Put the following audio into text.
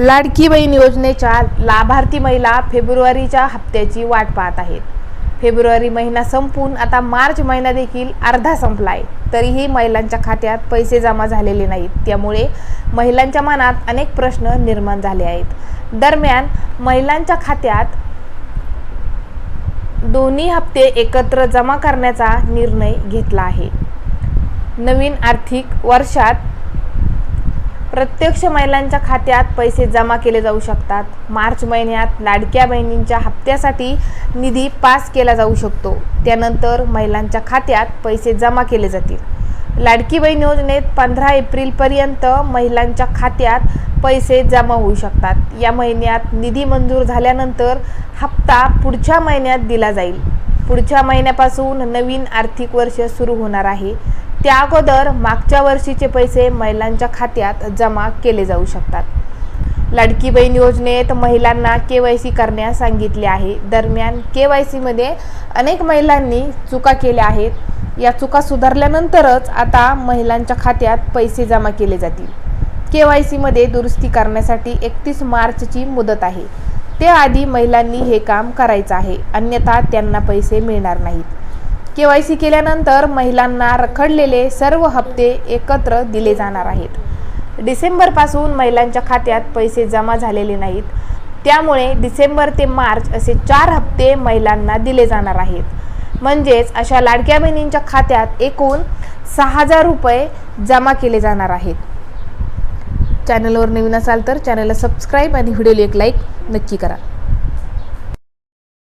लाडकी बहीण योजनेच्या लाभार्थी महिला फेब्रुवारीच्या हप्त्याची वाट पाहत आहेत। फेब्रुवारी महिना संपून आता मार्च महिना देखील अर्धा संपला आहे, तरीही महिलांच्या खात्यात पैसे जमा झालेले नाहीत। त्यामुळे महिलांच्या मनात अनेक प्रश्न निर्माण झाले आहेत। दरम्यान महिलांच्या खात्यात दोन्ही हप्ते एकत्र जमा करण्याचा निर्णय घेतला आहे। नवीन आर्थिक वर्षात प्रत्यक्ष महिलांच्या खात्यात पैसे जमा केले जाऊ शकतात। मार्च महिन्यात लाडक्या बहिणींच्या हप्त्यासाठी निधी पास केला जाऊ शकतो। त्यानंतर महिलांच्या खात्यात पैसे जमा केले जातील। लाडकी बहीण योजनेत 15 एप्रिलपर्यंत महिलांच्या खात्यात पैसे जमा होऊ शकतात। या महिन्यात निधी मंजूर झाल्यानंतर हप्ता पुढच्या महिन्यात दिला जाईल। पुढच्या महिन्यापासून नवीन आर्थिक वर्ष सुरू होणार आहे। त्या अगोदर मागच्या वर्षीचे पैसे महिलांच्या खात्यात जमा केले जाऊ शकतात। लाडकी बहीण योजनेत महिलांना KYC करण्यास सांगितले आहे। दरम्यान KYC मध्ये अनेक महिलांनी चुका केल्या आहेत। या चुका सुधारल्यानंतरच आता महिलांच्या खात्यात पैसे जमा केले जातील। KYC मध्ये दुरुस्ती करण्यासाठी 31 मार्चची मुदत आहे। त्याआधी महिलांनी हे काम करायचं आहे, अन्यथा त्यांना पैसे मिळणार नाहीत। KYC केल्यानंतर महिलांना रखडलेले सर्व हप्ते एकत्र दिले जाणार आहेत। डिसेंबरपासून महिलांच्या खात्यात पैसे जमा झालेले नाहीत, त्यामुळे डिसेंबर ते मार्च असे 4 हप्ते महिलांना दिले जाणार आहेत। म्हणजेच अशा लाडक्या बहिणींच्या खात्यात एकूण 6000 रुपये जमा केले जाणार आहेत। चॅनलवर नवीन असाल तर चॅनलला सबस्क्राईब आणि व्हिडिओला एक लाईक नक्की करा।